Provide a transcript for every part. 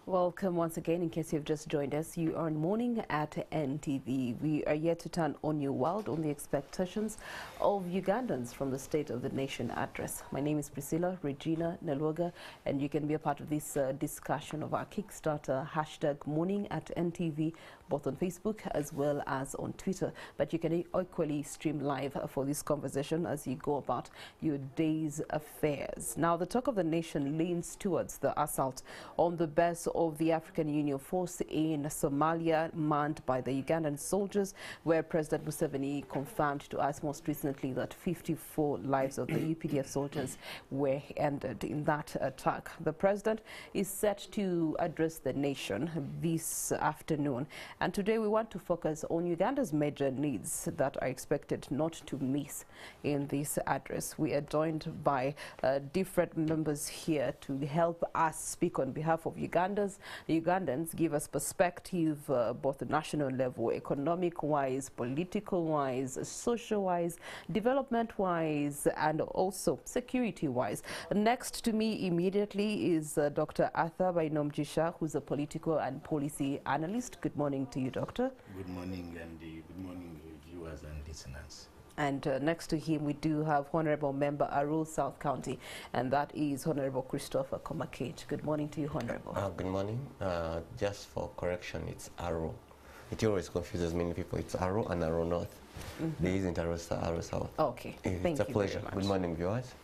Welcome once again. In case you've just joined us, you are on Morning at NTV. We are yet to turn on your world on the expectations of Ugandans from the State of the Nation address. My name is Priscilla Regina Nelwoga, and you can be a part of this discussion of our Kickstarter hashtag Morning at NTV, both on Facebook as well as on Twitter. But you can equally stream live for this conversation as you go about your day's affairs. Now, the talk of the nation leans towards the assault on the base of the African Union force in Somalia, manned by the Ugandan soldiers, where President Museveni confirmed to us most recently that 54 lives of the UPDF soldiers were ended in that attack. The president is set to address the nation this afternoon, and today we want to focus on Uganda's major needs that are expected not to miss in this address. We are joined by different members here to help us speak on behalf of Ugandans, give us perspective, both the national level, economic-wise, political-wise, social-wise, development-wise, and also security-wise. Next to me immediately is Dr. Bainomugisha, who's a political and policy analyst. Good morning to you, Doctor. Good morning, and good morning, viewers and listeners. And next to him, we do have Honorable Member Aruu South County, and that is Honorable Christopher Komakech. Good morning to you, Honorable. Good morning. Just for correction, it's Aruu. It always confuses many people. It's Aruu and Aruu North. There isn't Aruu South. Okay, it's a pleasure. Good morning, viewers.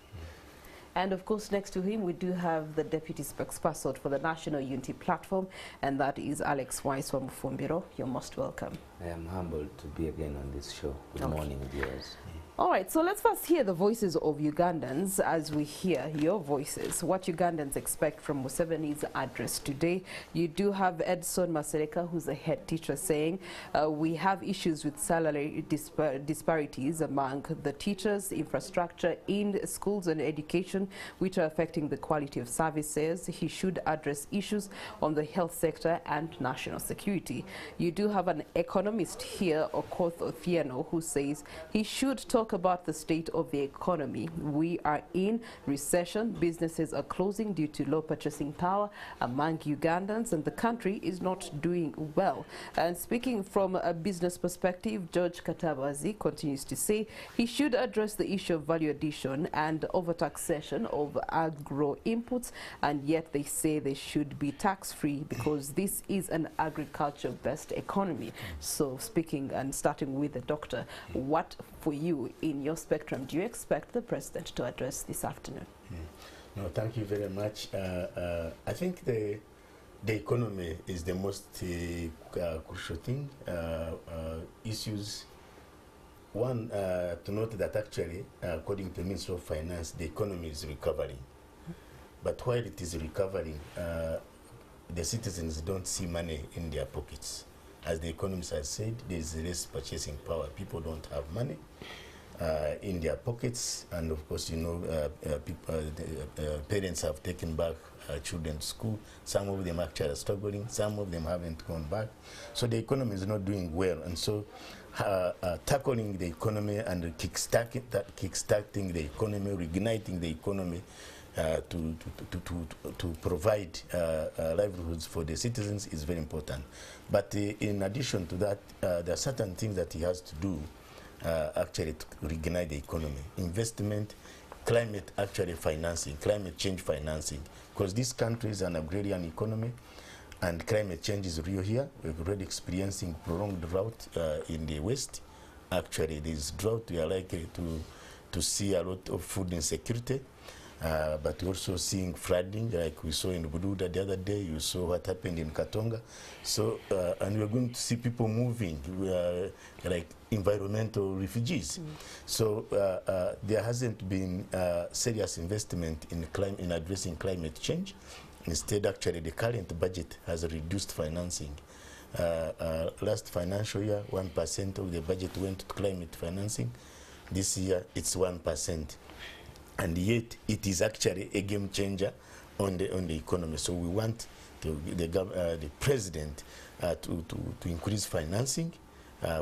And of course, next to him, we do have the Deputy Spokesperson for the National Unity Platform, and that is Alex Waiswa Mufumbiro. You're most welcome. I am humbled to be again on this show. Good morning, viewers. All right, so let's first hear the voices of Ugandans as we hear your voices. What Ugandans expect from Museveni's address today. You do have Edson Masereka, who's a head teacher, saying we have issues with salary disparities among the teachers, infrastructure in schools and education, which are affecting the quality of services. He should address issues on the health sector and national security. You do have an economist here, Okoth Ofiano, who says he should talk about the state of the economy. We are in recession. Businesses are closing due to low purchasing power among Ugandans, and the country is not doing well. And speaking from a business perspective, George Katabazi continues to say he should address the issue of value addition and overtaxation of agro inputs, and yet they say they should be tax-free because this is an agriculture-based economy. So speaking and starting with the doctor, what for you in your spectrum do you expect the president to address this afternoon? No, thank you very much. I think the economy is the most crucial thing. Issues. One, to note that actually, according to the Ministry of Finance, the economy is recovering. But while it is recovering, the citizens don't see money in their pockets. As the economist has said, there is less purchasing power. People don't have money in their pockets, and of course, you know, parents have taken back children to school. Some of them actually are struggling. Some of them haven't gone back. So the economy is not doing well, and so tackling the economy and kickstarting the economy, reigniting the economy to provide livelihoods for the citizens is very important. But in addition to that, there are certain things that he has to do actually to reignite the economy. Investment, climate financing, climate change financing, because this country is an agrarian economy and climate change is real here. We're already experiencing prolonged drought in the West. Actually, this drought, we are likely to see a lot of food insecurity. But we're also seeing flooding, like we saw in Bududa the other day. You saw what happened in Katonga. So, and we're going to see people moving, like environmental refugees. So there hasn't been serious investment in addressing climate change. Instead, actually, the current budget has reduced financing. Last financial year, 1% of the budget went to climate financing. This year, it's 1%. And yet, it is actually a game changer on the economy. So we want the president to increase financing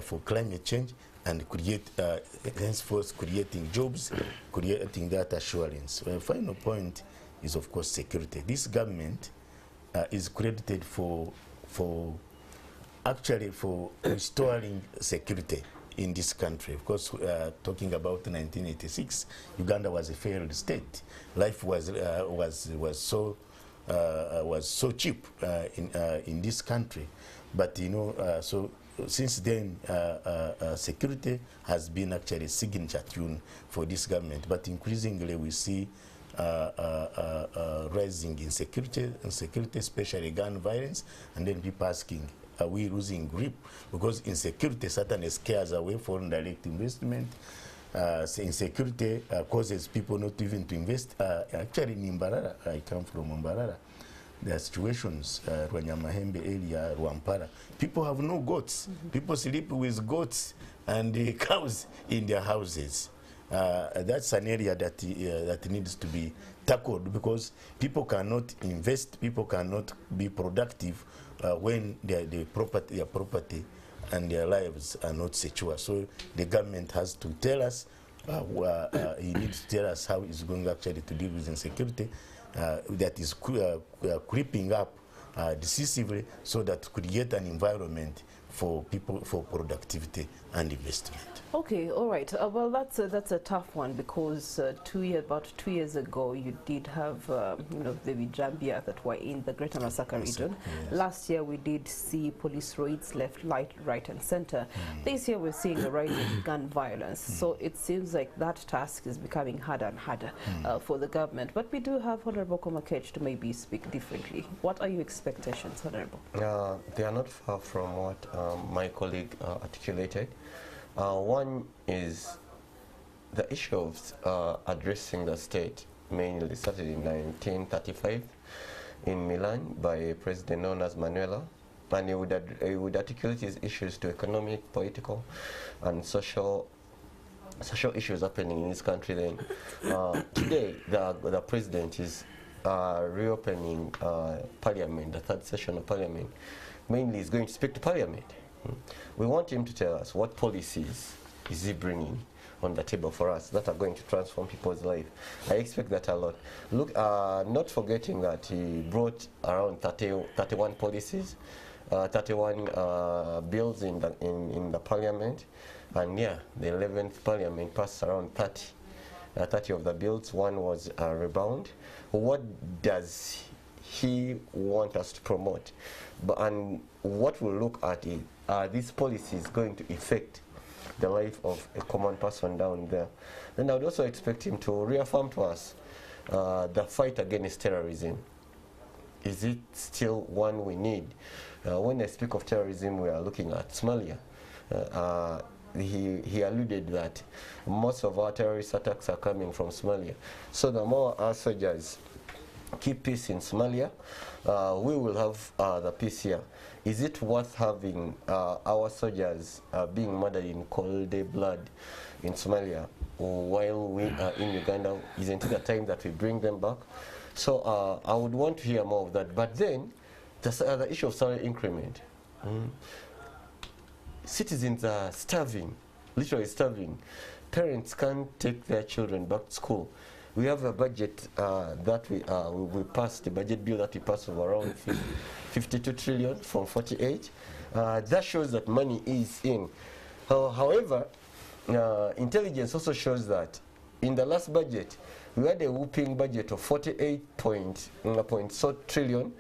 for climate change and create, henceforth, creating jobs, creating that assurance. Well, final point is, of course, security. This government is credited for actually for restoring security in this country. Of course, talking about 1986, Uganda was a failed state. Life was so cheap in this country, but you know, so since then, security has been actually a signature tune for this government. But increasingly, we see rising insecurity, especially gun violence, and then people asking, are we losing grip? Because insecurity certainly scares away foreign direct investment. So insecurity causes people not even to invest. Actually, in Mbarara, I come from Mbarara, there are situations, Rwanyamahembe area, Rwampara, people have no goats. People sleep with goats and cows in their houses. That's an area that that needs to be tackled, because people cannot invest, people cannot be productive when their property and their lives are not secure. So the government has to tell us, he needs to tell us how it's going actually to deal with insecurity that is creeping up decisively, so that create an environment for people, for productivity and investment. Okay, all right. Well, that's a tough one, because about 2 years ago, you did have you know, the Vijambia that were in the Greater Masaka region. Yes. Last year, we did see police raids left, right, and center. This year, we're seeing a rise in gun violence. So it seems like that task is becoming harder and harder for the government. But we do have Honorable Komakech to maybe speak differently. What are your expectations, Honorable? They are not far from what my colleague articulated. One is the issue of addressing the state, mainly started in 1935 in Milan by a president known as Manuela, and he would articulate his issues to economic, political, and social issues happening in this country. Then today, the president is reopening Parliament, the third session of Parliament. Mainly, is going to speak to Parliament. We want him to tell us what policies is he bringing on the table for us that are going to transform people's life. I expect that a lot. Look, not forgetting that he brought around 31 policies, 31 bills in the Parliament, and yeah, the 11th Parliament passed around 30 of the bills. One was rebound. What does he want us to promote? And what we'll look at is, are these policies going to affect the life of a common person down there? Then I would also expect him to reaffirm to us the fight against terrorism. Is it still one we need? When I speak of terrorism, we are looking at Somalia. He alluded that most of our terrorist attacks are coming from Somalia. So the more our soldiers keep peace in Somalia, we will have the peace here. Is it worth having our soldiers being murdered in cold blood in Somalia while we are in Uganda? Isn't it the time that we bring them back? So I would want to hear more of that. But then, the issue of salary increment. Citizens are starving, literally starving. Parents can't take their children back to school. We have a budget that we passed, the budget bill that we passed of around 52 trillion from 48. That shows that money is in. However, intelligence also shows that in the last budget, we had a whooping budget of 48.4 trillion.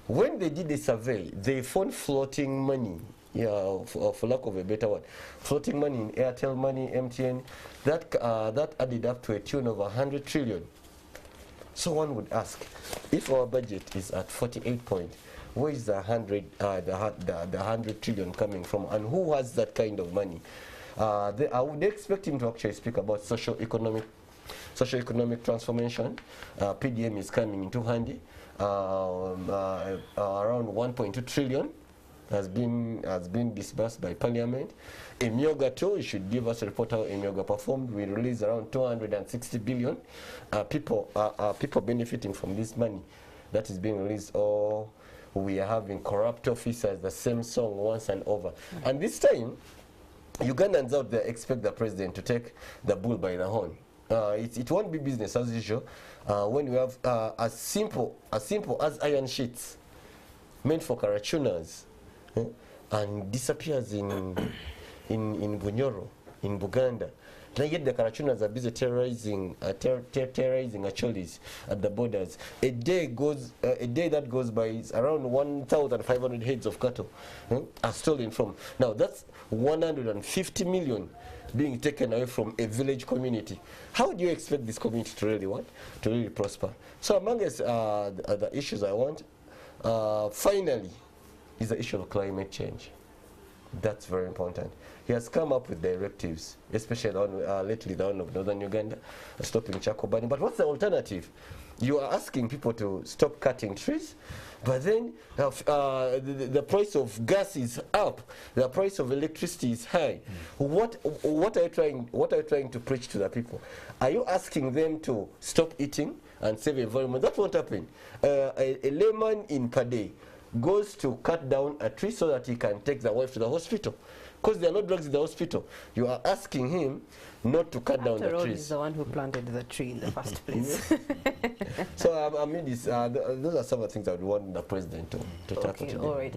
When they did the survey, they found floating money, for lack of a better word, floating money in Airtel money, MTN, that added up to a tune of 100 trillion. So one would ask, if our budget is at 48 point, where is the 100 trillion coming from, and who has that kind of money? I would expect him to actually speak about socio-economic transformation. PDM is coming into handy. Around 1.2 trillion has been disbursed by Parliament. Emyoga too, you should give us a report how Emyoga performed. We released around 260 billion. People benefiting from this money that is being released. Or we are having corrupt officers, the same song once and over. And this time, Ugandans out there expect the president to take the bull by the horn. it won't be business as usual when we have as simple as iron sheets meant for karachunas and disappears in Bunyoro, in Uganda. And yet the Karachunas are busy terrorizing Acholis at the borders. A day that goes by is around 1,500 heads of cattle are stolen from. Now that's 150 million being taken away from a village community. How do you expect this community to really prosper? So amongst the issues I want, finally, is the issue of climate change. That's very important. He has come up with directives, especially lately the one of northern Uganda, stopping charcoal burning. But what's the alternative? You are asking people to stop cutting trees, but then the price of gas is up, the price of electricity is high. What are you trying to preach to the people? Are you asking them to stop eating and save the environment? That won't happen. A layman in Pade goes to cut down a tree so that he can take the wife to the hospital, because there are no drugs in the hospital. You are asking him not to cut down the trees. After all, he's the one who planted the tree in the first place. So I mean, those are some of the things I would want the president to tackle today. All right.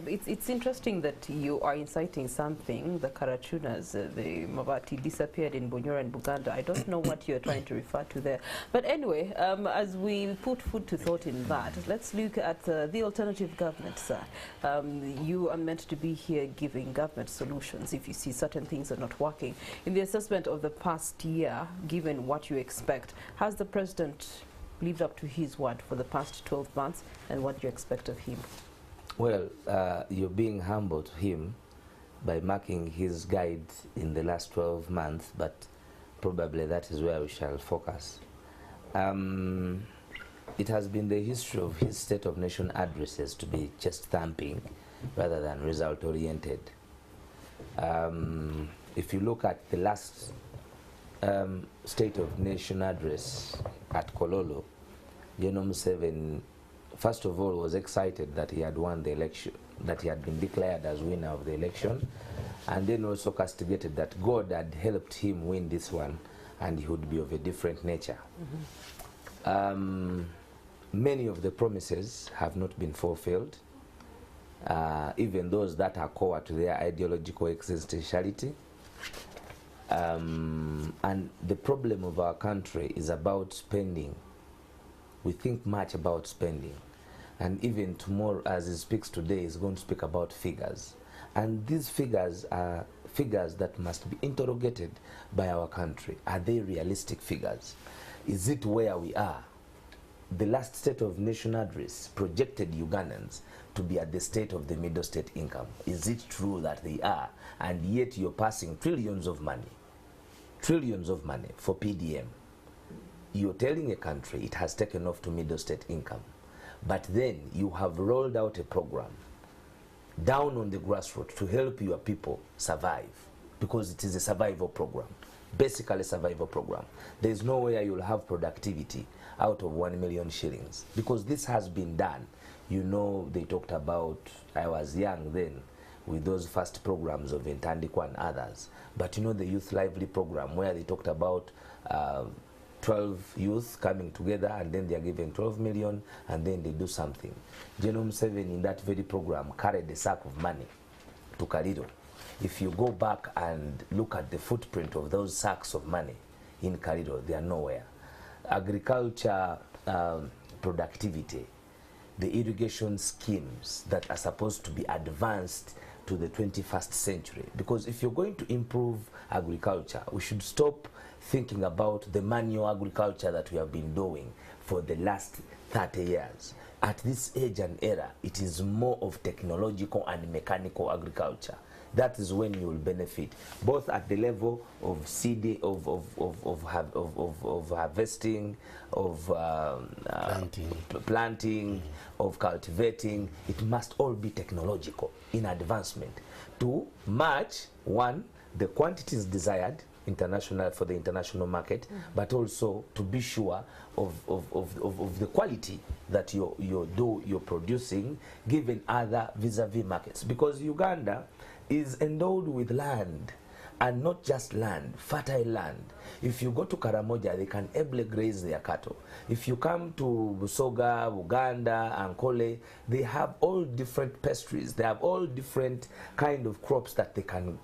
It's interesting that you are inciting something. The Karachunas, the Mabati disappeared in Bunyoro and Buganda. I don't know what you're trying to refer to there. But anyway, as we put food to thought in that, let's look at the alternative government, sir. You are meant to be here giving government solutions if you see certain things are not working. In the assessment of the past year, given what you expect, has the president lived up to his word for the past 12 months, and what do you expect of him? Well, you're being humble to him by marking his guide in the last 12 months, but probably that is where we shall focus. It has been the history of his State of Nation addresses to be chest thumping rather than result oriented. If you look at the last State of Nation address at Kololo, Museveni, first of all, was excited that he had won the election, that he had been declared as winner of the election, and then also castigated that God had helped him win this one and he would be of a different nature. Many of the promises have not been fulfilled, even those that are core to their ideological existentiality. And the problem of our country is about spending. We think much about spending. And even tomorrow, as he speaks today, he's going to speak about figures. And these figures are figures that must be interrogated by our country. Are they realistic figures? Is it where we are? The last State of Nation address projected Ugandans to be at the state of the middle state income. Is it true that they are? And yet you're passing trillions of money for PDM. You're telling a country it has taken off to middle state income, but then you have rolled out a program down on the grassroots to help your people survive, because it is a survival program, basically a survival program. There's no way you'll have productivity out of 1 million shillings, because this has been done. You know, they talked about, I was young then, with those first programs of Intandikwa and others. But you know, the Youth Lively program, where they talked about 12 youth coming together, and then they are given 12 million, and then they do something. Museveni in that very program carried a sack of money to Kalido. If you go back and look at the footprint of those sacks of money in Kalido, they are nowhere. Agriculture productivity, the irrigation schemes that are supposed to be advanced to the 21st century. Because if you're going to improve agriculture, we should stop thinking about the manual agriculture that we have been doing for the last 30 years. At this age and era, it is more of technological and mechanical agriculture. That is when you will benefit, both at the level of seed, of harvesting, of planting, of cultivating. It must all be technological in advancement to match, one, the quantities desired international for the international market, but also to be sure of the quality that you're producing, given other vis-a-vis markets. Because Uganda is endowed with land and not just land, fertile land. If you go to Karamoja, they can ably graze their cattle. If you come to Busoga, Uganda, Ankole, they have all different pastries. They have all different kind of crops that they can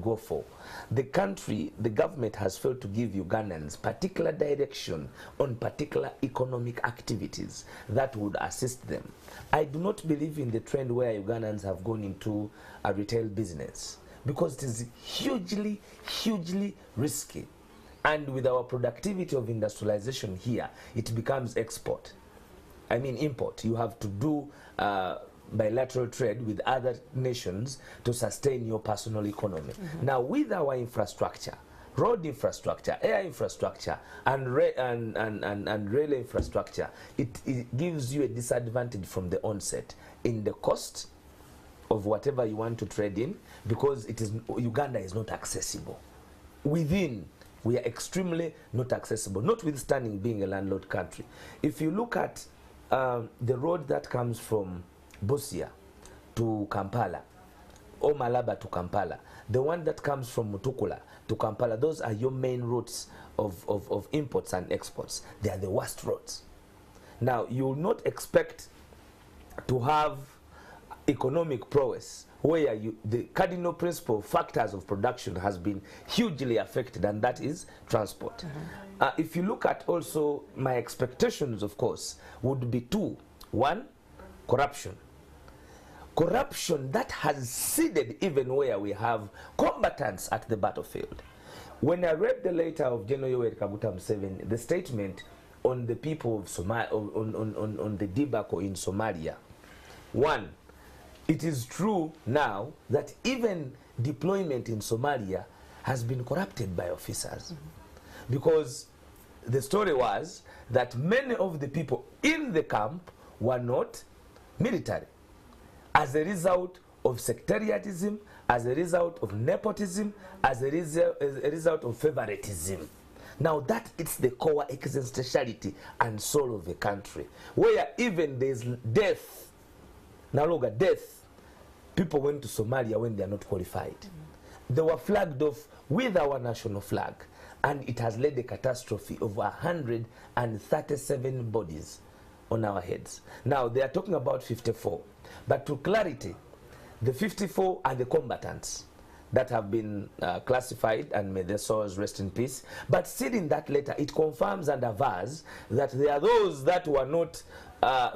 go for. The country, the government has failed to give Ugandans particular direction on particular economic activities that would assist them. I do not believe in the trend where Ugandans have gone into a retail business, because it is hugely, hugely risky. And with our productivity of industrialization here, it becomes export. I mean import. You have to do bilateral trade with other nations to sustain your personal economy. Now, with our infrastructure, road infrastructure, air infrastructure, and rail infrastructure, it gives you a disadvantage from the onset in the cost of whatever you want to trade in, because Uganda is not accessible. Within, we are extremely not accessible, notwithstanding being a landlocked country. If you look at the road that comes from Busia to Kampala, or Malaba to Kampala, the one that comes from Mutukula to Kampala, those are your main routes of imports and exports. They are the worst roads. Now, you will not expect to have economic prowess where the cardinal principal factors of production has been hugely affected, and that is transport. If you look at also my expectations, of course, would be two. One, corruption. Corruption that has seeded even where we have combatants at the battlefield. When I read the letter of General Yoweri Kaguta Museveni, the statement on the people of Somalia, on the debacle in Somalia, one, it is true now that even deployment in Somalia has been corrupted by officers. Because the story was that many of the people in the camp were not military. As a result of sectarianism, as a result of nepotism, as a result of favoritism. Now that is the core existentiality and soul of the country, where even there is death. Now look at death. People went to Somalia when they are not qualified. They were flagged off with our national flag, and it has led a catastrophe of 137 bodies on our heads. Now they are talking about 54, but to clarity, the 54 are the combatants that have been classified, and may their souls rest in peace. But still in that letter, it confirms and avers that there are those that were not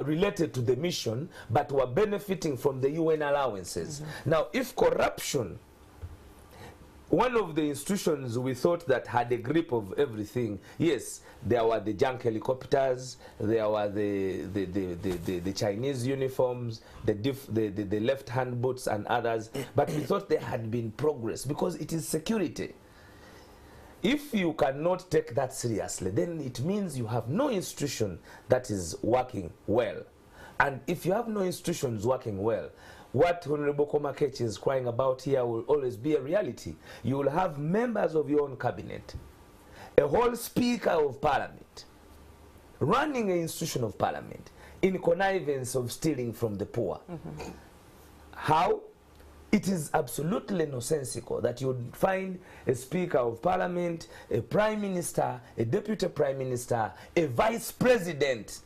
related to the mission, but were benefiting from the UN allowances. Now, if corruption, one of the institutions we thought that had a grip of everything, yes, there were the junk helicopters, there were the Chinese uniforms, the left-hand boots and others, but we thought there had been progress because it is security. If you cannot take that seriously, then it means you have no institution that is working well. And if you have no institutions working well, what Honorable Komakech is crying about here will always be a reality. You will have members of your own cabinet, a whole speaker of parliament, running an institution of parliament in connivance of stealing from the poor. How? It is absolutely nonsensical that you would find a speaker of parliament, a prime minister, a deputy prime minister, a vice president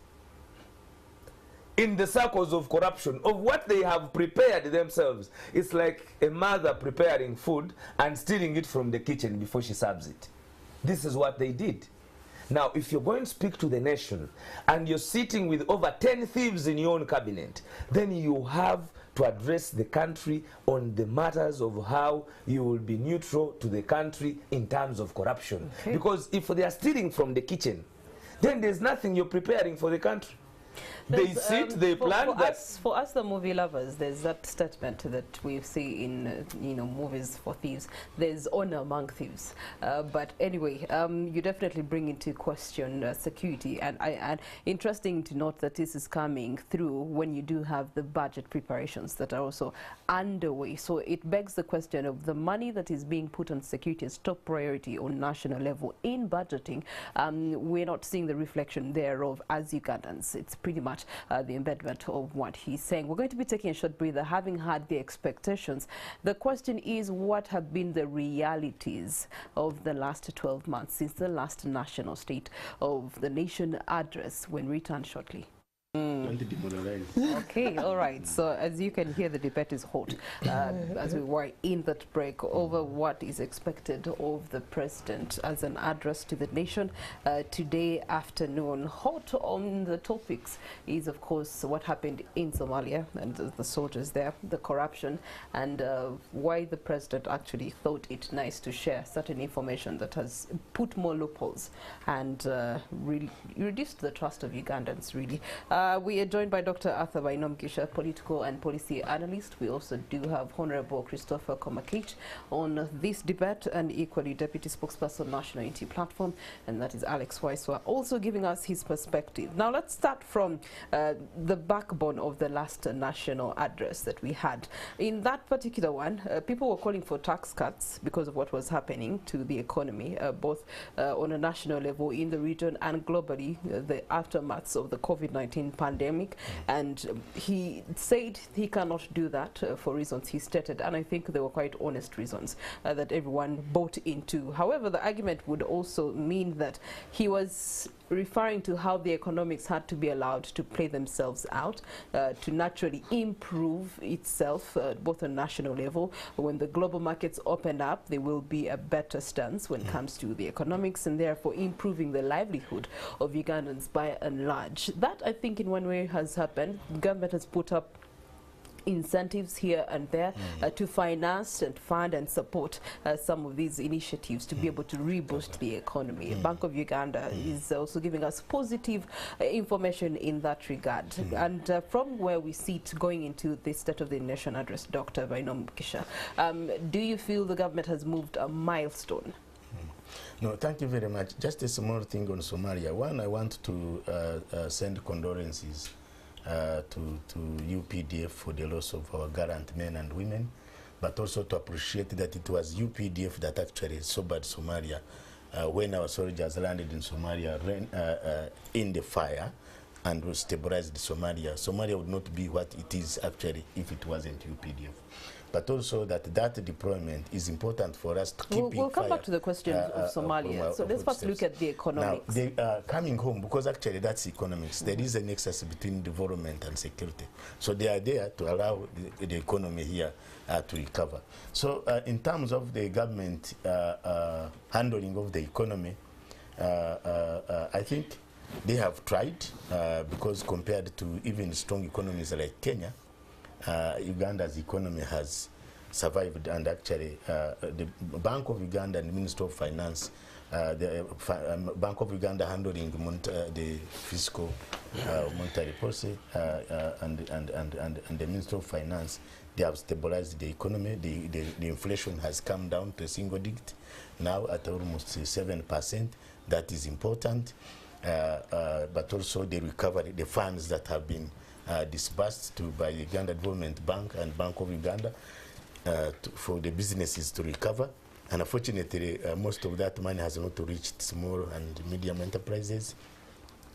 in the circles of corruption, of what they have prepared themselves. It's like a mother preparing food and stealing it from the kitchen before she serves it. This is what they did. Now, if you're going to speak to the nation and you're sitting with over 10 thieves in your own cabinet, then you have to address the country on the matters of how you will be neutral to the country in terms of corruption. Because if they are stealing from the kitchen, then there's nothing you're preparing for the country. They sit, they plan that. For us, the movie lovers, there's that statement that we see in movies for thieves. There's honor among thieves. But anyway, you definitely bring into question security, and interesting to note that this is coming through when you do have the budget preparations that are also underway. So it begs the question of the money that is being put on security as top priority on national level in budgeting. We're not seeing the reflection thereof as Ugandans. It's pretty much the embedment of what he's saying. We're going to be taking a short breather, having had the expectations. The question is, what have been the realities of the last 12 months since the last National State of the Nation address? When we return shortly. Okay, all right. So as you can hear, the debate is hot as we were in that break over what is expected of the president as an address to the nation today afternoon. Hot on the topics is, of course, what happened in Somalia and the soldiers there, the corruption, and why the president actually thought it nice to share certain information that has put more loopholes and reduced the trust of Ugandans, really. We are joined by Dr. Bainomugisha, political and policy analyst. We also do have Honorable Christopher Komakech on this debate, and equally Deputy Spokesperson, National Unity Platform, and that is Alex Waiswa, also giving us his perspective. Now let's start from the backbone of the last national address that we had. In that particular one, people were calling for tax cuts because of what was happening to the economy, both on a national level in the region and globally, the aftermaths of the COVID-19 pandemic. And he said he cannot do that for reasons he stated, and I think they were quite honest reasons that everyone bought into. However, the argument would also mean that he was referring to how the economics had to be allowed to play themselves out, to naturally improve itself, both on national level. When the global markets open up, there will be a better stance when it comes to the economics, and therefore improving the livelihood of Ugandans by and large. That, I think, in one way has happened. The government has put up incentives here and there to finance and fund and support some of these initiatives to be able to reboost the economy. Bank of Uganda is also giving us positive information in that regard. And from where we sit going into the State of the Nation address, Dr. Bainomugisha, do you feel the government has moved a milestone? No, thank you very much. Just a small thing on Somalia. One, I want to send condolences to UPDF for the loss of our gallant men and women, but also to appreciate that it was UPDF that actually sobered Somalia when our soldiers landed in Somalia, in the fire, and stabilized Somalia. Somalia would not be what it is actually if it wasn't UPDF. But also that deployment is important for us to keep. We'll come back to the question of Somalia. So let's first look at the economics. Now, they coming home, because actually that's economics. There is a nexus between development and security. So they are there to allow the economy here to recover. So in terms of the government handling of the economy, I think they have tried, because compared to even strong economies like Kenya, Uganda's economy has survived, and actually the Bank of Uganda and the Minister of Finance, the Bank of Uganda handling the fiscal monetary policy, and the Minister of Finance, they have stabilized the economy. The inflation has come down to a single digit, now at almost 7%. That is important, but also the recovery, the funds that have been disbursed by the Uganda Development Bank and Bank of Uganda for the businesses to recover. And unfortunately, most of that money has not reached small and medium enterprises.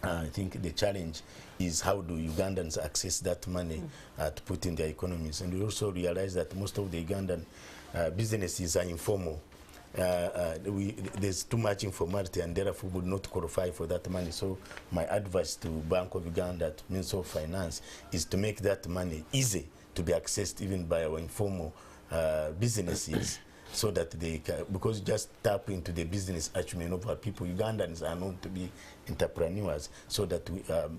I think the challenge is how do Ugandans access that money to put in their economies. And we also realize that most of the Ugandan businesses are informal. There's too much informality, and therefore would not qualify for that money. So my advice to Bank of Uganda, to Minister of Finance, is to make that money easy to be accessed even by our informal businesses, so that they can, because just tap into the business acumen of our people. Ugandans are known to be entrepreneurs, so that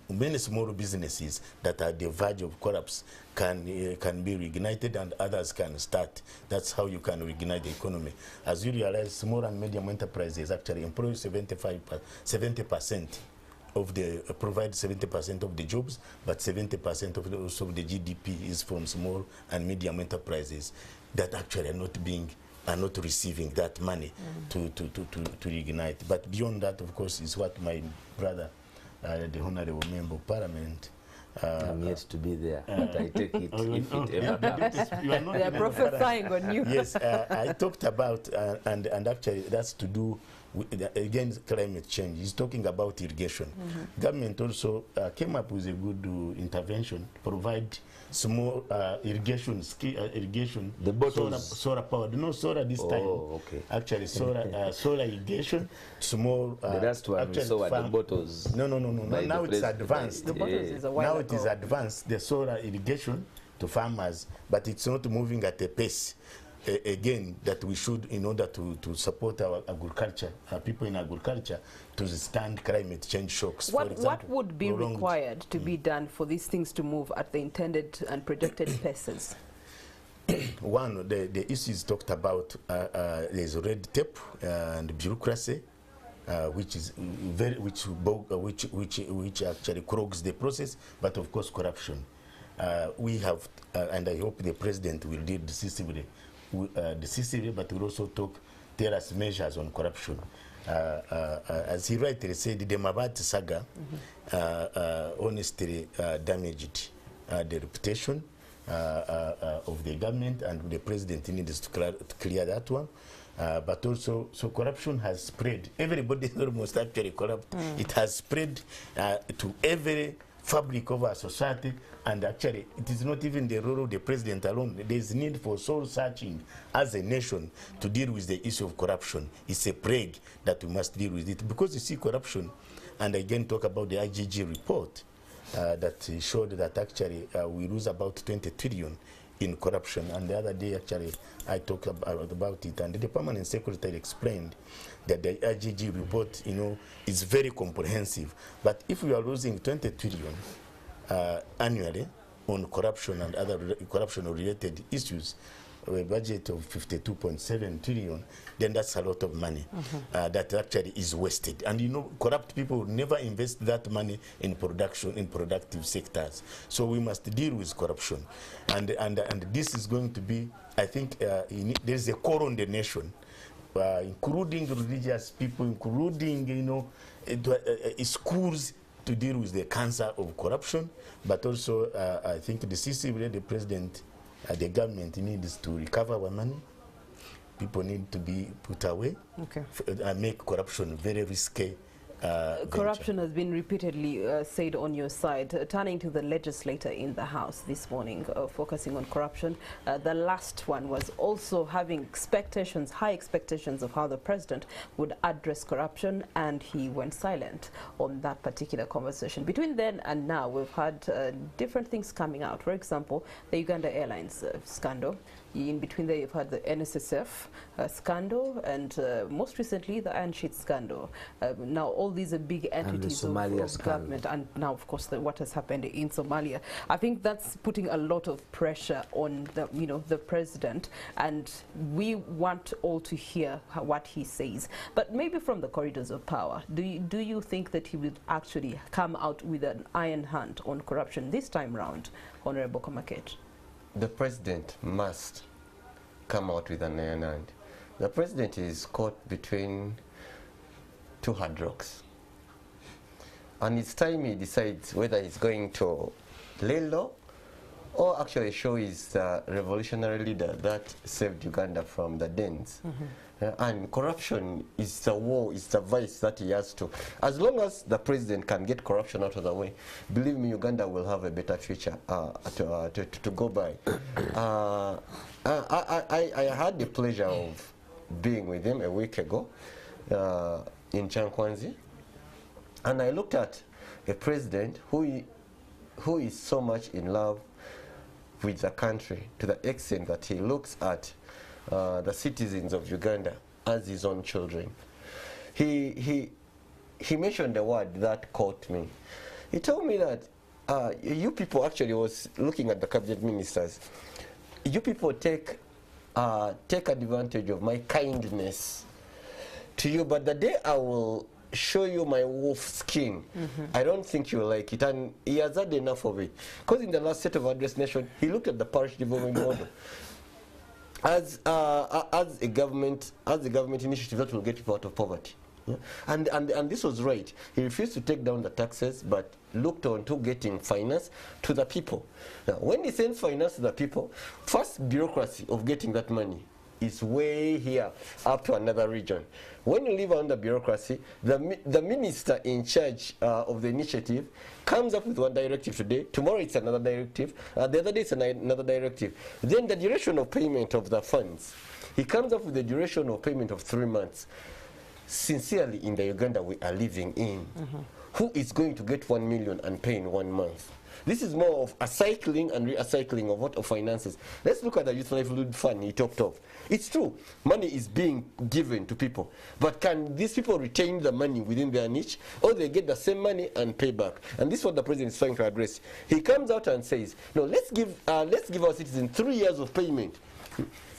many small businesses that are at the verge of collapse can be reignited, and others can start. That's how you can reignite the economy. As you realize, small and medium enterprises actually employ 70% of the provide 70% of the jobs, but 70% of also the GDP is from small and medium enterprises that actually are not receiving that money to reignite. But beyond that, of course, is what my brother, the Honorable Member of Parliament, I'm yet to be there, but I take it if it ever comes. They are prophesying on you. Yes, I talked about, and actually that's to do against climate change. He's talking about irrigation. Government also came up with a good intervention to provide small irrigation, The bottles. solar powered. No solar this time. Okay. Actually, solar irrigation, small. The last one we saw at the bottles. No. Now it's advanced. The bottles is a while Now it is ago. advanced, the solar irrigation to farmers, but it's not moving at a pace, again, that we should in order to support our agriculture, people in agriculture, to withstand climate change shocks. For example, What would be prolonged- required to be done for these things to move at the intended and projected paces? One, the issues talked about, there's red tape and bureaucracy, which is which actually clogs the process, but of course corruption. We have, and I hope the president will deal decisively, but will also tell us measures on corruption. As he rightly said, the Mabati saga honestly damaged the reputation of the government, and the president needs to clear that one. But also, so corruption has spread. Everybody is almost actually corrupt. It has spread to every fabric of our society, and actually it is not even the role of the president alone. There is need for soul searching as a nation to deal with the issue of corruption. It's a plague that we must deal with it, because you see corruption, and again talk about the IGG report that showed that actually we lose about 20 trillion in corruption. And the other day actually I talked about it, and the permanent secretary explained that the IGG report, is very comprehensive. But if we are losing 20 trillion annually on corruption and other corruption-related issues, a budget of 52.7 trillion, then that's a lot of money that actually is wasted. And corrupt people never invest that money in production, in productive sectors. So we must deal with corruption, and this is going to be, I think, there's a call on the nation, including religious people, including schools, to deal with the cancer of corruption. But also, I think decisively the president, the government needs to recover our money. People need to be put away. Okay. And make corruption very risky. Corruption has been repeatedly said on your side. Turning to the legislator in the House this morning, focusing on corruption. The last one was also having expectations, high expectations of how the president would address corruption, and he went silent on that particular conversation. Between then and now, we've had different things coming out. For example, the Uganda Airlines scandal. In between there, you've had the NSSF scandal, and most recently the Iron Sheet scandal. Now all these are big entities of government, and now of course what has happened in Somalia. I think that's putting a lot of pressure on the president, and we want all to hear what he says. But maybe from the corridors of power, do you think that he will actually come out with an iron hand on corruption this time round, Honorable Komakech? The president must come out with an iron hand. The president is caught between two hard rocks, and it's time he decides whether he's going to lay low or actually show he's the revolutionary leader that saved Uganda from the dens. And corruption is the war, is the vice that he has to. As long as the president can get corruption out of the way, believe me, Uganda will have a better future to go by. I had the pleasure of being with him a week ago in Chankwanzi, and I looked at a president who is so much in love with the country, to the extent that he looks at the citizens of Uganda as his own children. He mentioned a word that caught me. He told me that you people, actually was looking at the cabinet ministers, you people take advantage of my kindness to you, but the day I will show you my wolf skin, I don't think you'll like it. And he has had enough of it. Because in the last set of address nation, he looked at the parish development model as a government initiative that will get people out of poverty. Yeah? And this was right. He refused to take down the taxes, but looked on to getting finance to the people. Now, when he sends finance to the people, first bureaucracy of getting that money is way here up to another region. When you live under bureaucracy, the minister in charge of the initiative comes up with one directive today, tomorrow it's another directive, the other day it's another directive. Then the duration of payment of the funds, he comes up with the duration of payment of 3 months. Sincerely, in the Uganda we are living in, who is going to get 1 million and pay in 1 month? This is more of a cycling and recycling of what of finances. Let's look at the Youth Livelihood Fund he talked of. It's true, money is being given to people, but can these people retain the money within their niche, or they get the same money and pay back? And this is what the president is trying to address. He comes out and says, no, let's give our citizens 3 years of payment.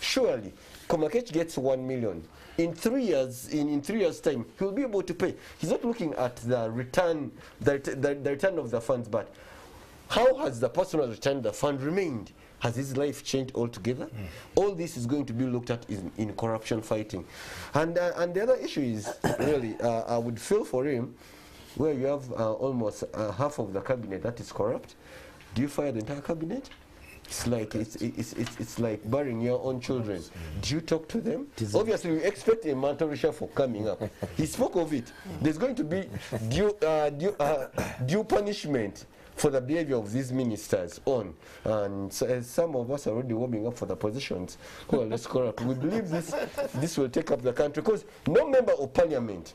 Surely, Komakech gets 1 million. In 3 years, in 3 years' time, he will be able to pay. He's not looking at the return, the return of the funds, but how has the person who has returned the fund remained? Has his life changed altogether? All this is going to be looked at in corruption fighting. And the other issue is, really, I would feel for him, where you have almost half of the cabinet that is corrupt. Do you fire the entire cabinet? It's like burying your own children. Do you talk to them? Obviously, we expect a mentorship for coming up. He spoke of it. There's going to be due punishment for the behavior of these ministers on. And so, as some of us are already warming up for the positions who are less corrupt, we believe this will take up the country, because no member of parliament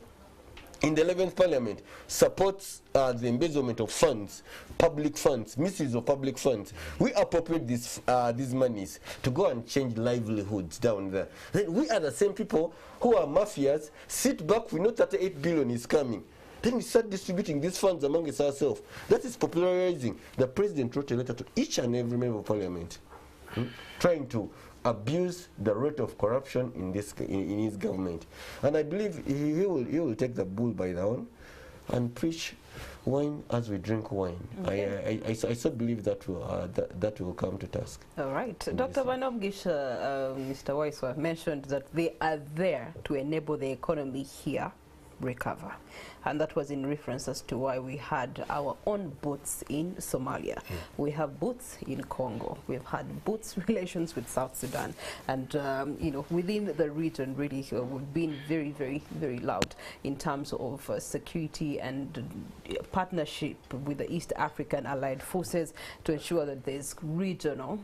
in the 11th Parliament supports the embezzlement of funds, public funds, misuse of public funds. We appropriate these monies to go and change livelihoods down there. Then we are the same people who are mafias, sit back, we know 38 billion is coming. Then we start distributing these funds amongst ourselves. That is popularizing. The president wrote a letter to each and every member of parliament, trying to abuse the rate of corruption in his government. And I believe he will take the bull by the horn and preach wine as we drink wine. Okay. I so believe that will come to task. All right. Dr. Bainomugisha, Mr. Waiswa mentioned that they are there to enable the economy here recover. And that was in reference as to why we had our own boots in Somalia. We have boots in Congo. We've had boots relations with South Sudan. And, you know, within the region, really, we've been very, very, very loud in terms of security and partnership with the East African Allied Forces to ensure that there's regional,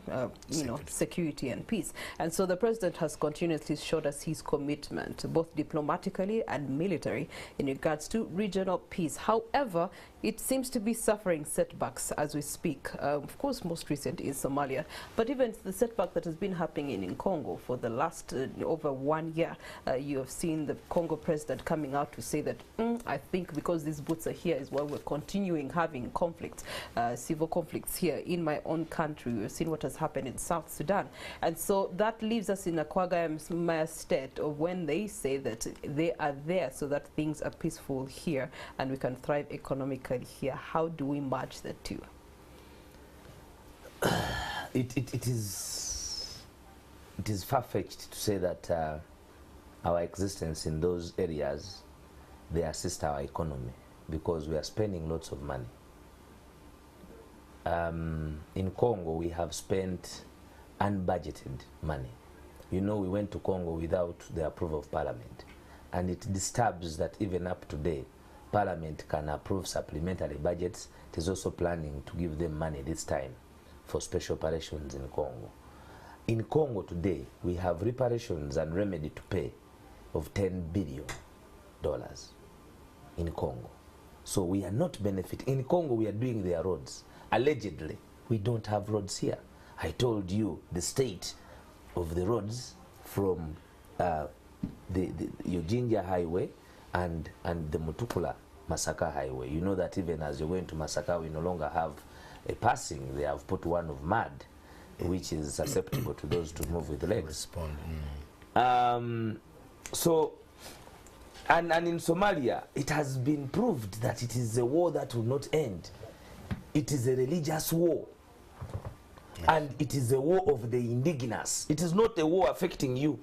you know, security and peace. And so the president has continuously showed us his commitment, both diplomatically and military, in regards to regional peace. However, it seems to be suffering setbacks as we speak. Of course, most recent is Somalia, but even the setback that has been happening in Congo for the last over 1 year, you have seen the Congo president coming out to say that, I think because these boots are here is why we're continuing having conflicts, civil conflicts here in my own country. We've seen what has happened in South Sudan. And so that leaves us in a quagmire state of when they say that they are there so that things are peaceful here and we can thrive economically here. How do we merge the two? It is far-fetched to say that our existence in those areas, they assist our economy, because we are spending lots of money. In Congo, we have spent unbudgeted money. You know, we went to Congo without the approval of Parliament, and it disturbs that even up to date, Parliament can approve supplementary budgets. It is also planning to give them money this time for special operations in Congo. In Congo today, we have reparations and remedy to pay of $10 billion in Congo. So we are not benefiting. In Congo, we are doing their roads. Allegedly, we don't have roads here. I told you the state of the roads from the Ujinja Highway and the Mutukula Masaka Highway. You know that even as you're going to Masaka, we no longer have a passing. They have put one of mud, which is susceptible to those to move with legs. So, and in Somalia, it has been proved that it is a war that will not end. It is a religious war. And it is a war of the indigenous. It is not a war affecting you.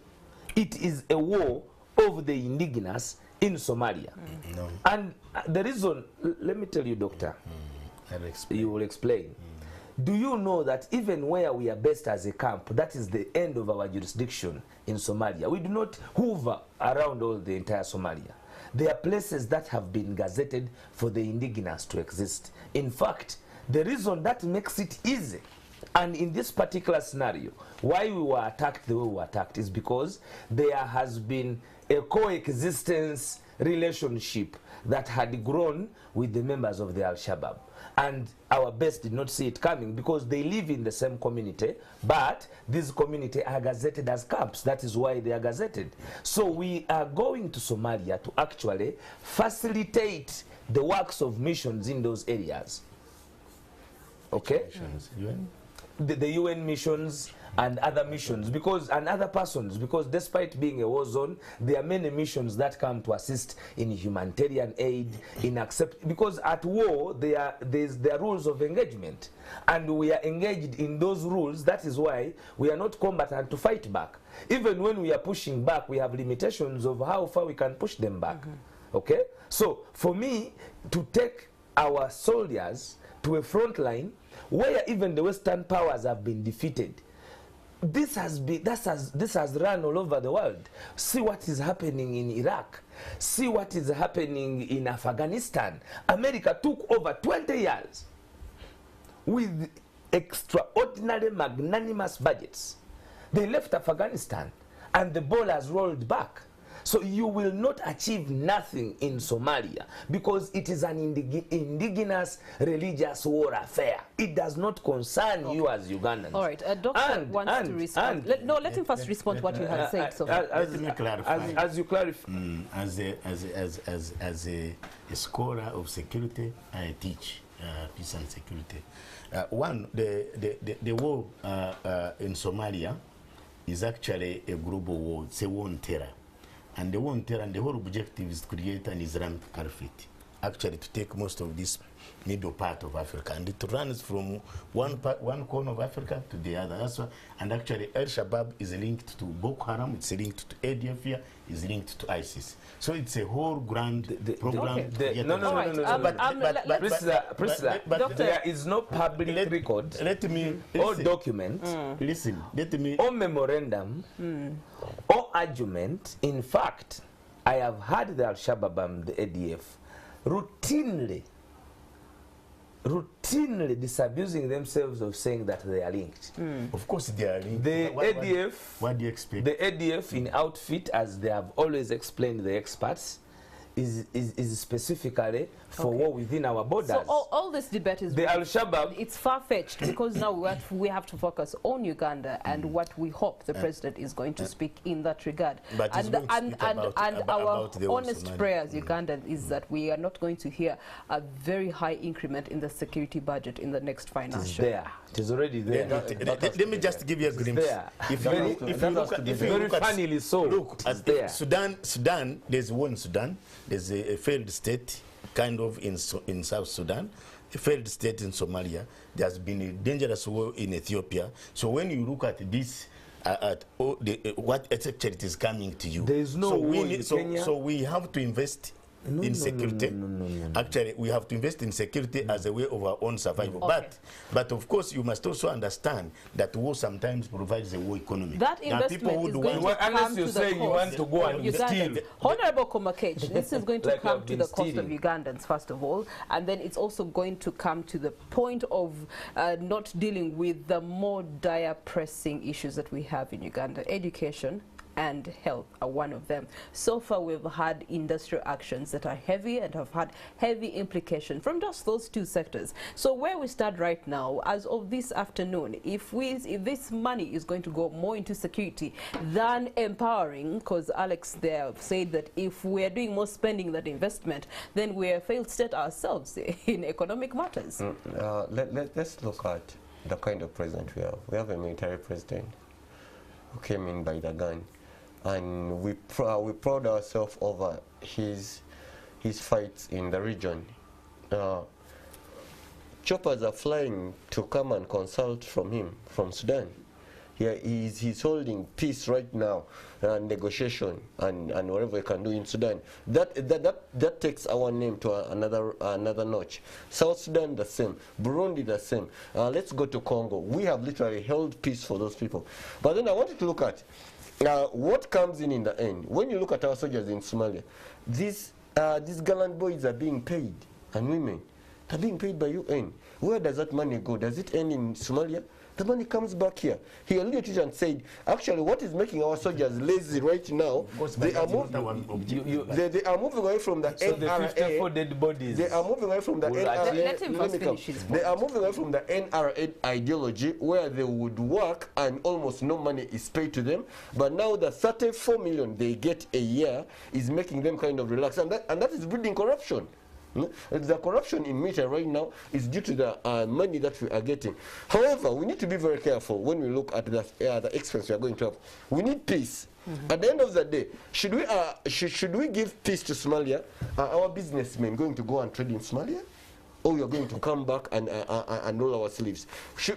It is a war of the indigenous in Somalia. No. And the reason, let me tell you, Doctor, you will explain. Do you know that even where we are based as a camp, that is the end of our jurisdiction in Somalia. We do not hover around all the entire Somalia. There are places that have been gazetted for the indigenous to exist. In fact, the reason that makes it easy, and in this particular scenario, why we were attacked the way we were attacked is because there has been a coexistence relationship that had grown with the members of the Al-Shabaab. And our base did not see it coming because they live in the same community, but these communities are gazetted as camps. That is why they are gazetted. So we are going to Somalia to actually facilitate the works of missions in those areas. Okay? The UN missions and other missions, and other persons, because despite being a war zone, there are many missions that come to assist in humanitarian aid, because at war there are rules of engagement, and we are engaged in those rules. That is why we are not combatant to fight back. Even when we are pushing back, we have limitations of how far we can push them back. Okay? So for me, to take our soldiers to a front line where even the Western powers have been defeated, this has run all over the world. See what is happening in Iraq. See what is happening in Afghanistan. America took over 20 years with extraordinary magnanimous budgets. They left Afghanistan and the ball has rolled back. So you will not achieve nothing in Somalia because it is an indigenous religious war affair. It does not concern you as Ugandans. All right, Doctor wants to respond. Let him first respond to what you have said. So let me clarify. As you clarify. As a scholar of security, I teach peace and security. The war in Somalia is actually a global war. It's a war on terror. And the war on terror, and the whole objective is to create an Islamic caliphate, actually to take most of this middle part of Africa. And it runs from one corner of Africa to the other. That's why, and actually Al-Shabaab is linked to Boko Haram, it's linked to ADF here, is linked to ISIS. So it's a whole grand program. But there is no public record. Let me or document. Listen, let me. Or memorandum. Or argument. In fact, I have heard the Al-Shabaab and the ADF routinely disabusing themselves of saying that they are linked. Of course they are linked. The ADF, what do you expect? The ADF in outfit, as they have always explained, the experts, is specifically for war within our borders. So all this debate is the Al-Shabaab. It's far-fetched because now we have to focus on Uganda and what we hope the president is going to speak in that regard. But our honest prayers, Ugandan, is that we are not going to hear a very high increment in the security budget in the next financial year. It is already there. Let me just give you a glimpse. If you look at Sudan, there's one Sudan. There's a failed state, kind of in South Sudan, a failed state in Somalia. There's been a dangerous war in Ethiopia. So when you look at this, what actually it is coming to you, there is no war in Kenya. So we have to invest in security. Actually, we have to invest in security as a way of our own survival. Okay. But of course, you must also understand that war sometimes provides a war economy. That investment is going to come to the cost. You want to go and steal. Honorable Komakech, this is going to come to the cost of Ugandans, first of all, and then it's also going to come to the point of not dealing with the more dire pressing issues that we have in Uganda. Education and health are one of them. So far we've had industrial actions that are heavy and have had heavy implication from just those two sectors. So where we stand right now, as of this afternoon, if this money is going to go more into security than empowering, because Alex there said that if we're doing more spending than investment, then we're a failed state ourselves in economic matters. Let's look at the kind of president we have. We have a military president who came in by the gun. And we proud ourselves over his fights in the region. Choppers are flying to come and consult from him, from Sudan. he's holding peace right now, negotiation and whatever he can do in Sudan. That takes our name to another notch. South Sudan the same, Burundi the same. Let's go to Congo. We have literally held peace for those people. But then I wanted to look at what comes in the end. When you look at our soldiers in Somalia, these gallant boys are being paid, and women are being paid by UN. Where does that money go? Does it end in Somalia? The money comes back here. He alluded to it and said, actually, what is making our soldiers lazy right now, they are moving away from the so NRA. The 54 dead bodies. They are moving away from the NRA. Let him first finish his point. They are moving away from the NRA ideology where they would work and almost no money is paid to them. But now the 34 million they get a year is making them kind of relax. And that is breeding corruption. The corruption in media right now is due to the money that we are getting. However, we need to be very careful when we look at the expense we are going to have. We need peace. At the end of the day, should we give peace to Somalia? Are our businessmen going to go and trade in Somalia? Or we are going to come back and roll our sleeves?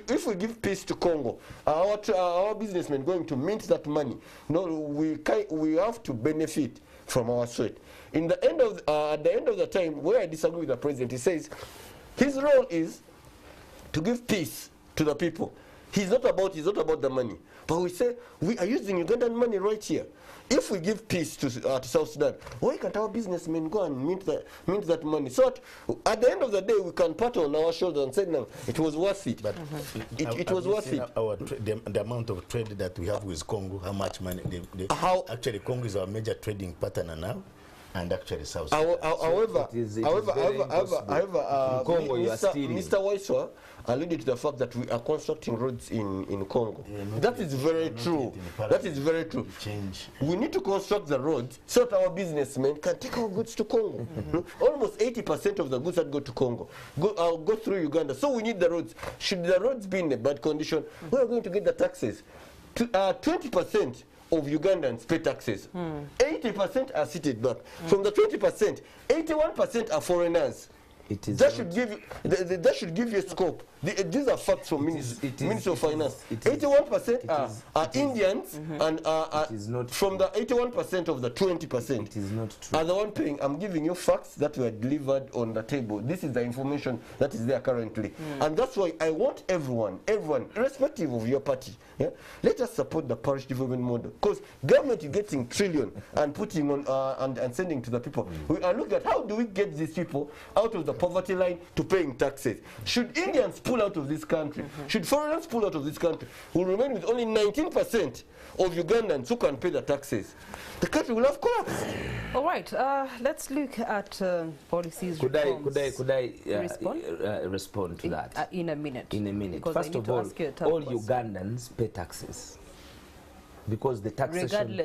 If we give peace to Congo, our businessmen going to mint that money? No, we have to benefit from our sweat. At the end of the time, where I disagree with the president, he says his role is to give peace to the people. He's not about the money. But we say we are using Ugandan money right here. If we give peace to South Sudan, why can't our businessmen go and mint that money? So at the end of the day, we can pat on our shoulders and say, no, it was worth it. But it was worth it. The amount of trade that we have with Congo, how much money? Actually, Congo is our major trading partner now. And actually South Sudan. However, Mr. Waiswa alluded to the fact that we are constructing roads in Congo. That is very true. That is very true. We need to construct the roads so that our businessmen can take our goods to Congo. Almost 80% of the goods that go to Congo go through Uganda. So we need the roads. Should the roads be in a bad condition, we are going to get the taxes. 20% of Ugandans pay taxes. 80% are seated back. From the 20%, 81% are foreigners. That should give you a scope. These are facts from Ministry of Finance. 81% are Indians, and from the 81% of the 20%, it is not true. are the one paying. I'm giving you facts that were delivered on the table. This is the information that is there currently. And that's why I want everyone, irrespective of your party, let us support the parish development model. Because government is getting trillion and putting on and sending to the people. We are looking at how do we get these people out of the poverty line to paying taxes. Should Indians pull out of this country, should foreigners pull out of this country, we'll remain with only 19% of Ugandans who can pay the taxes. The country will have collapsed. All right, let's look at policies. Could I respond to that? In a minute. In a minute. Because first of all Ugandans pay taxes. Because the taxation...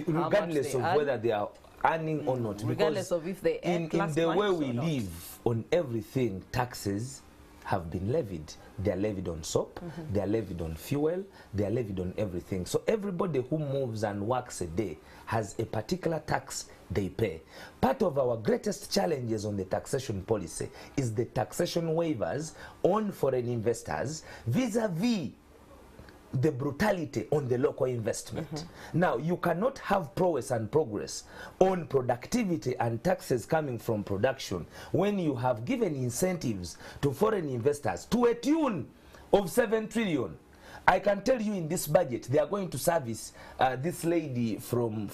Regardless of whether they are earning or not. Regardless of if they earn in the way we live, on everything, taxes have been levied. They are levied on soap, they are levied on fuel, they are levied on everything. So everybody who moves and works a day has a particular tax they pay. Part of our greatest challenges on the taxation policy is the taxation waivers on foreign investors vis-a-vis the brutality on the local investment. Now, you cannot have prowess and progress on productivity and taxes coming from production when you have given incentives to foreign investors to a tune of 7 trillion. I can tell you in this budget, they are going to service this lady from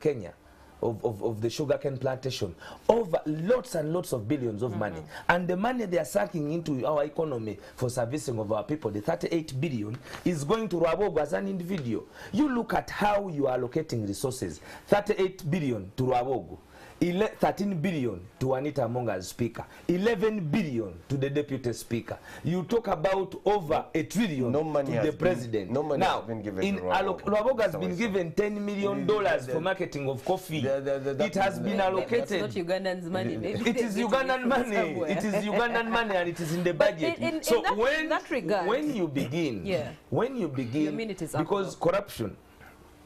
Kenya, of the sugarcane plantation, over lots and lots of billions of money. And the money they are sucking into our economy for servicing of our people, the 38 billion, is going to Rwabogo as an individual. You look at how you are allocating resources. 38 billion to Rwabogo, 13 billion to Anita Among as speaker, 11 billion to the deputy speaker. You talk about over a trillion to the president. No money has been given to Rwabogo. Rwabogo has been given $10 million for marketing of coffee. It has been allocated. It's not Ugandan's money. It is Ugandan money. It is Ugandan money, and it is in the budget. So when you begin, because corruption,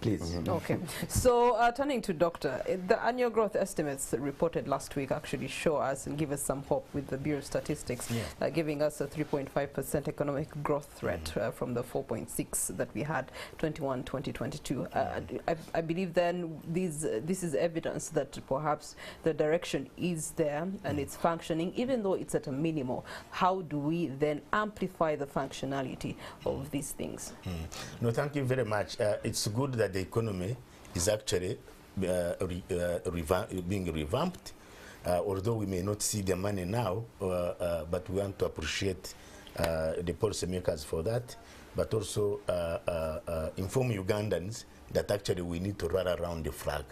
please. Okay. So turning to Doctor, the annual growth estimates reported last week actually show us and give us some hope with the Bureau of Statistics, giving us a 3.5% economic growth rate from the 4.6 that we had 2022. I believe then this is evidence that perhaps the direction is there and it's functioning, even though it's at a minimum. How do we then amplify the functionality of these things? No, thank you very much. It's good that the economy is actually being revamped, although we may not see the money now, but we want to appreciate the policymakers for that, but also inform Ugandans that actually we need to run around the flag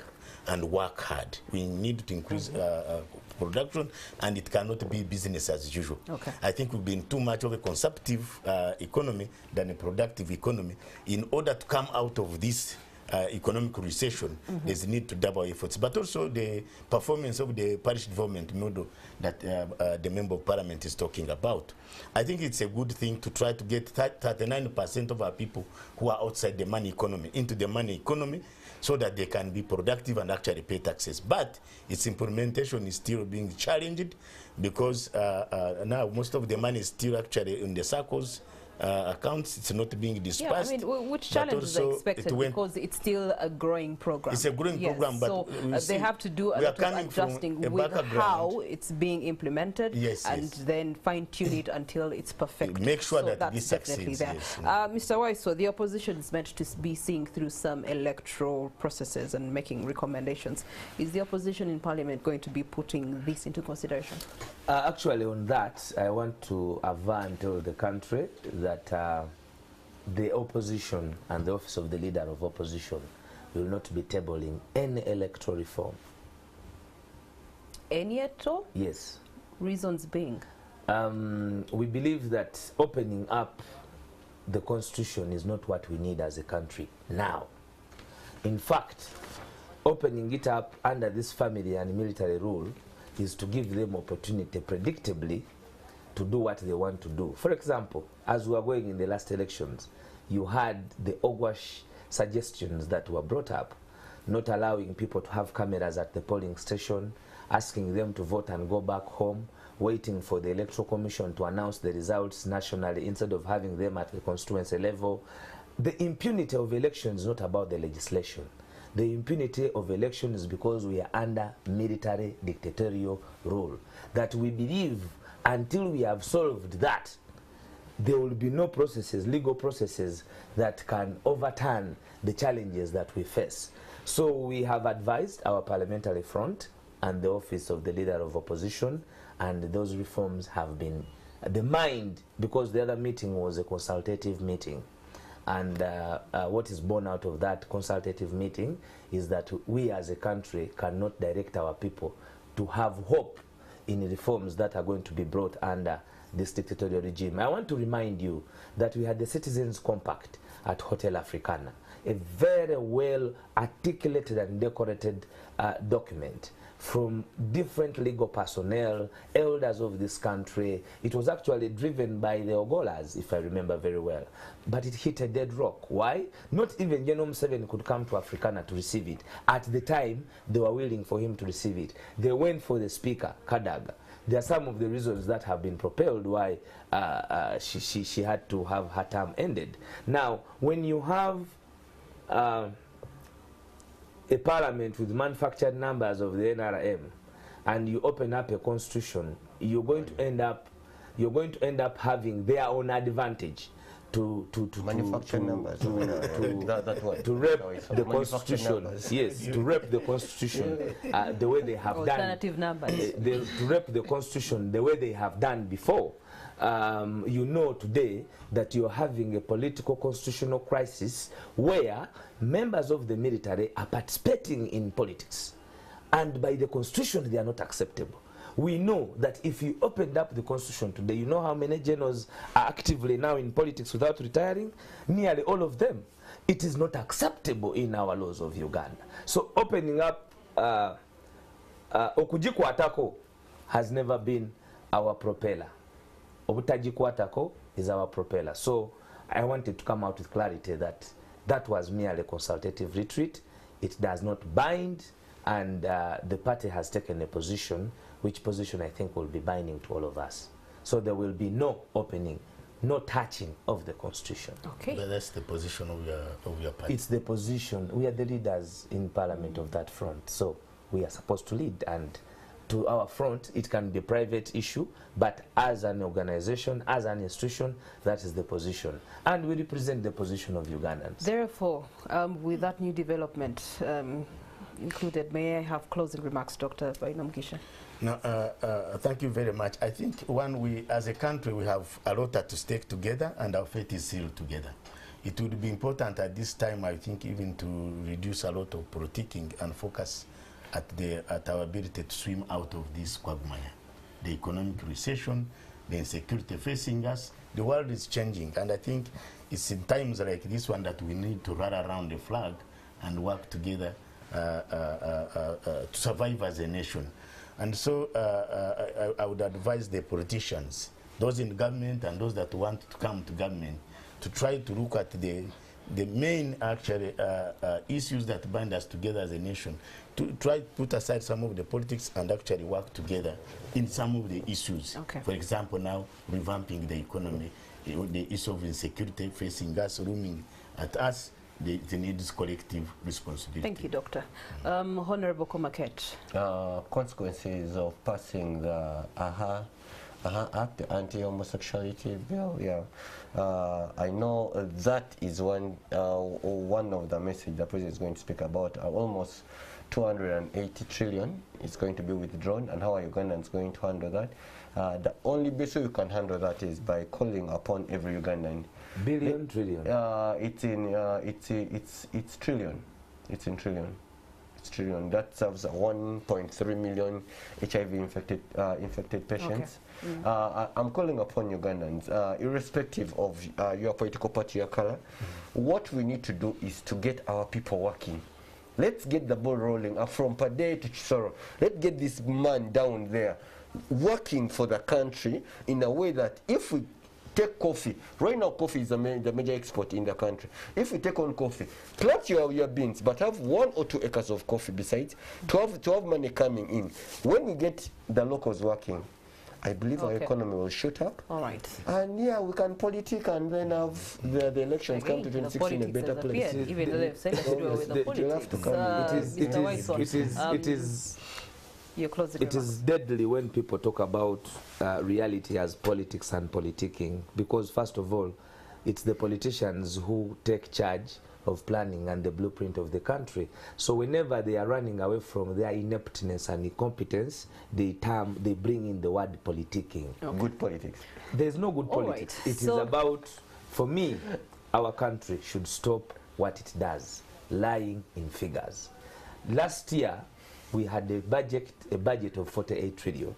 and work hard. We need to increase production, and it cannot be business as usual. Okay. I think we've been too much of a consumptive economy than a productive economy. In order to come out of this economic recession, there's a need to double efforts, but also the performance of the parish development model that the Member of Parliament is talking about. I think it's a good thing to try to get 39% of our people who are outside the money economy into the money economy, so that they can be productive and actually pay taxes. But its implementation is still being challenged, because now most of the money is still actually in the circles accounts. It's not being dispersed. Yeah, I mean, which challenges are expected, because it's still a growing program. It's a growing program, but so they have to do a lot of adjusting with how it's being implemented, and then fine-tune it until it's perfect. Make sure so that this succeeds. There. Mr. Waiswa, the opposition is meant to be seeing through some electoral processes and making recommendations. Is the opposition in Parliament going to be putting this into consideration? Actually, on that, I want to avert tell the country that the opposition and the office of the leader of opposition will not be tabling any electoral reform. Any at all? Yes. Reasons being? We believe that opening up the constitution is not what we need as a country now. In fact, opening it up under this family and military rule is to give them opportunity predictably to do what they want to do. For example, as we were going in the last elections, you had the Ogwash suggestions that were brought up, not allowing people to have cameras at the polling station, asking them to vote and go back home, waiting for the Electoral Commission to announce the results nationally instead of having them at the constituency level. The impunity of elections is not about the legislation. The impunity of elections is because we are under military dictatorial rule. That we believe until we have solved that, there will be no processes, legal processes, that can overturn the challenges that we face. So we have advised our parliamentary front and the office of the leader of opposition, and those reforms have been the mind, because the other meeting was a consultative meeting. And what is born out of that consultative meeting is that we as a country cannot direct our people to have hope in reforms that are going to be brought under this dictatorial regime. I want to remind you that we had the Citizens Compact at Hotel Africana, a very well articulated and decorated document from different legal personnel, elders of this country. It was actually driven by the Ogolas, if I remember very well. But it hit a dead rock. Why? Not even General Museveni could come to Africana to receive it. At the time, they were willing for him to receive it. They went for the speaker, Kadaga. There are some of the reasons that have been propelled why she had to have her term ended. Now, when you have a parliament with manufactured numbers of the NRM, and you open up a constitution, you're going to end up having their own advantage to manufactured numbers to rep the constitution. Yes, to rep the constitution the way they have alternative numbers. To rep the constitution the way they have done before. You know today that you're having a political constitutional crisis where members of the military are participating in politics, and by the constitution they are not acceptable. We know that if you opened up the constitution today, you know how many generals are actively now in politics without retiring? Nearly all of them. It is not acceptable in our laws of Uganda. So opening up okujikwatako has never been our propeller. Obutajikwatako is our propeller. So I wanted to come out with clarity that That was merely a consultative retreat. It does not bind, and the party has taken a position, which position I think will be binding to all of us. So there will be no opening, no touching of the constitution. Okay. But that's the position of your party. It's the position. We are the leaders in parliament of that front. So we are supposed to lead, and to our front, it can be a private issue, but as an organization, as an institution, that is the position. And we represent the position of Ugandans. Therefore, with that new development included, may I have closing remarks, Dr. Bainomugisha? No, thank you very much. I think we, as a country, we have a lot to stake together, and our fate is sealed together. It would be important at this time, I think, even to reduce a lot of politicking and focus at our ability to swim out of this quagmire. The economic recession, the insecurity facing us, the world is changing, and I think it's in times like this one that we need to rally around the flag and work together to survive as a nation. And so I would advise the politicians, those in government and those that want to come to government, to try to look at the main actually issues that bind us together as a nation, to try to put aside some of the politics and actually work together in some of the issues. Okay. For example, now revamping the economy, the issue of insecurity facing us, looming at us, it needs collective responsibility. Thank you, Doctor. Honorable Komakech. Consequences of passing the Act, the anti-homosexuality bill. Yeah, I know that is one of the messages the president is going to speak about. Almost 280 trillion is going to be withdrawn, and how are Ugandans going to handle that? The only best way you can handle that is by calling upon every Ugandan. Billion, trillion? It's trillion. It's in trillion. It's trillion. That serves 1.3 million HIV infected patients. Okay. I'm calling upon Ugandans, irrespective of your political party, your color. What we need to do is to get our people working. Let's get the ball rolling from Pade to Chisoro. Let's get this man down there working for the country in a way that if we take coffee, right now coffee is the major export in the country. If we take on coffee, plant your beans, but have 1 or 2 acres of coffee besides, to have money coming in. When we get the locals working, I believe our economy will shoot up. All right. And yeah, we can politic and then have the elections come to 2016 in a better place. Even though they've said to do with the politics. It is deadly when people talk about reality as politics and politicking, because first of all, it's the politicians who take charge of planning and the blueprint of the country. So whenever they are running away from their ineptness and incompetence, they bring in the word politicking. Okay. Good politics. There's no good politics. Right. It is about, for me, our country should stop what it does, lying in figures. Last year, we had a budget of 48 trillion.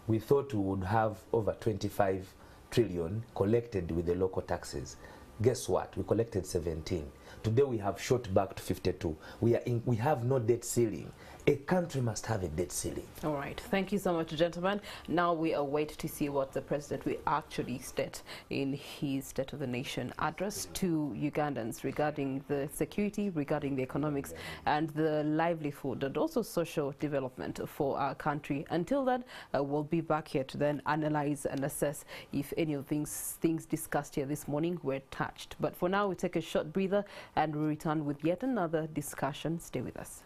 We thought we would have over 25 trillion collected with the local taxes. Guess what? We collected 17. Today we have shot back to 52. We have no debt ceiling. A country must have a debt ceiling. All right. Thank you so much, gentlemen. Now we await to see what the president will actually state in his State of the Nation address to Ugandans regarding the security, regarding the economics and the livelihood and also social development for our country. Until then, we'll be back here to then analyze and assess if any of things discussed here this morning were touched. But for now, we take a short breather and we return with yet another discussion. Stay with us.